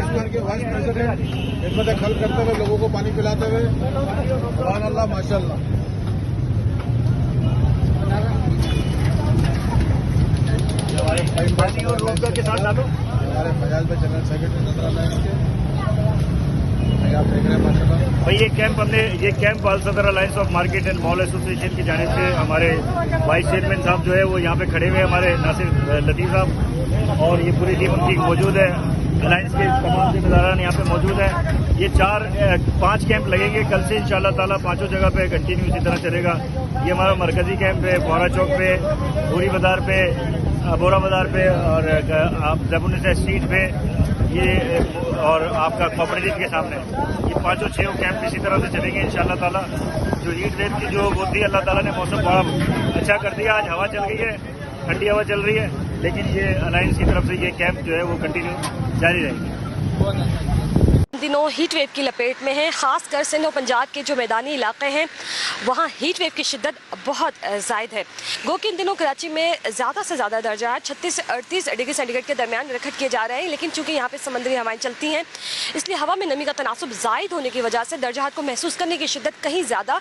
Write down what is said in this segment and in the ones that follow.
पाकिस्तान के vice president खिदमत खल करते हुए लोगों को पानी पिलाते हुए सुभान अल्लाह माशाअल्लाह। के साथ डालो हमारे फयाज भाई जनरल सेक्रेटरी नजर अलायंस के आप देख रहे हैं माशाअल्लाह। भाई ये कैंप ऑल सदर alliance of market and mall association की जानिब से हमारे वाइस चेयरमैन साहब जो है वो यहाँ पे खड़े हुए हमारे नासिर लतीफ़ साहब और ये पूरी टीम उनकी मौजूद है। अलायंस के तमाम जिम्मेदारान यहाँ पे मौजूद हैं। ये 5 कैंप लगेंगे कल से इंशाल्लाह ताला, 5 जगह पे कंटिन्यू इसी तरह चलेगा। ये हमारा मरकजी कैंप है फौरा चौक पे, भूरी बाजार पे, बोरा बाजार पे और आप जबुनिसा स्ट्रीट पे, ये और आपका कोऑपरेटिव के सामने। ये 5-6 कैंप इसी तरह से चलेंगे इंशाल्लाह ताला। जो हीट वेव की जो होती है अल्लाह ताला ने मौसम बड़ा अच्छा कर दिया। आज हवा चल गई है, ठंडी हवा चल रही है, लेकिन ये अलायंस की तरफ से ये कैंप जो है वो कंटिन्यू जारी रहेगी। दिनों हीट वेव की लपेट में है, खासकर सिंध और पंजाब के जो मैदानी इलाके हैं वहाँ हीट वेव की शिद्दत बहुत ज़ायद है। गो कि इन दिनों कराची में ज़्यादा से ज़्यादा दर्जा 36 से 38 डिग्री सेंटीग्रेड के दरमियान रिकॉर्ड किए जा रहे हैं, लेकिन चूंकि यहाँ पे समुद्री हवाएं चलती हैं इसलिए हवा में नमी का तनासुब ज़ायद होने की वजह से दर्जात को महसूस करने की शिद्दत कहीं ज़्यादा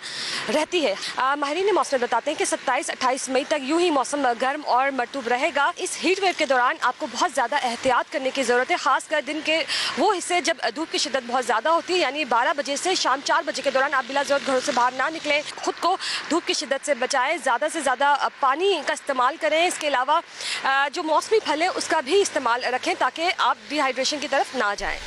रहती है। माहिरीन मौसम बताते हैं कि 27-28 मई तक यूँ ही मौसम गर्म और मरतूब रहेगा। इस हीट वेव के दौरान आपको बहुत ज़्यादा एहतियात करने की ज़रूरत है, खासकर दिन के वो हिस्से जब धूप की शिद्दत बहुत ज़्यादा होती है, यानी 12 बजे से शाम 4 बजे के दौरान आप बिला ज़रूरत घरों से बाहर ना निकलें, खुद को धूप की शिद्दत से बचाएं, ज़्यादा से ज़्यादा पानी का इस्तेमाल करें। इसके अलावा जो मौसमी फल है उसका भी इस्तेमाल रखें ताकि आप डिहाइड्रेशन की तरफ ना जाएं।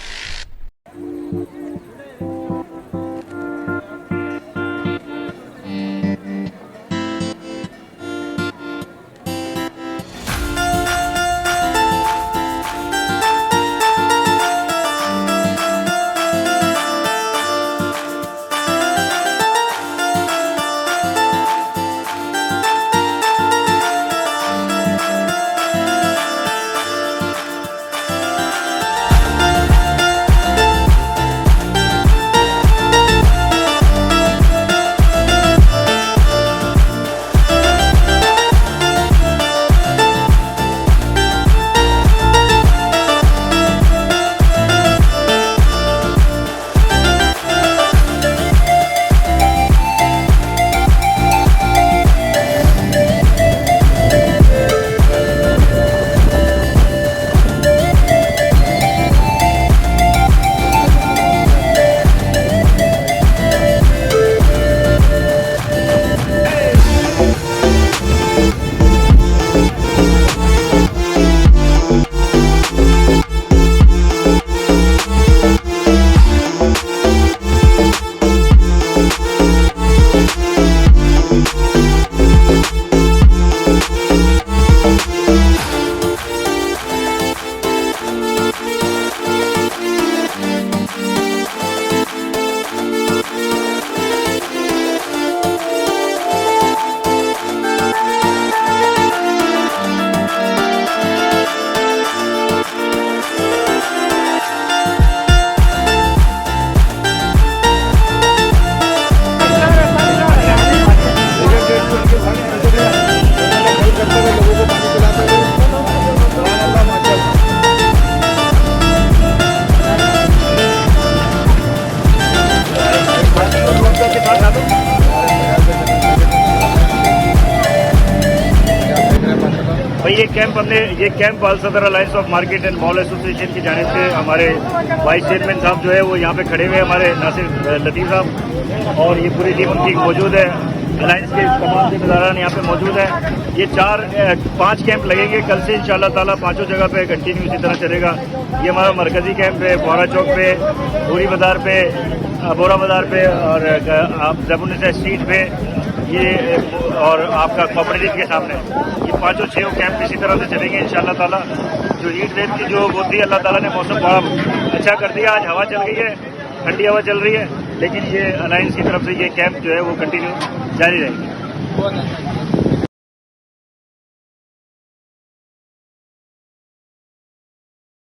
भाई ये कैंप ऑल सदर alliance of market and mall association की जानिब से हमारे वाइस चेयरमैन साहब जो है वो यहाँ पे खड़े हुए हमारे नासिर लतीफ़ साहब और ये पूरी टीम उनकी मौजूद है। अलायंस के तमाम जिम्मेदारान यहाँ पे मौजूद हैं। ये 5 कैंप लगेंगे कल से इंशाल्लाह ताला, 5 जगह पे कंटिन्यू इसी तरह चलेगा। ये हमारा मरकजी कैंप है फौरा चौक पे, भूरी बाजार पे, बोरा बाजार पे और आप जबुनिसा स्ट्रीट पे, ये और आपका कोऑपरेटिव के सामने। ये 5-6 कैंप इसी तरह से चलेंगे इंशाल्लाह ताला। जो हीट वेव की जो होती है अल्लाह ताला ने मौसम बड़ा अच्छा कर दिया। आज हवा चल गई है, ठंडी हवा चल रही है, लेकिन ये अलायंस की तरफ से ये कैंप जो है वो कंटिन्यू जारी रहेगी।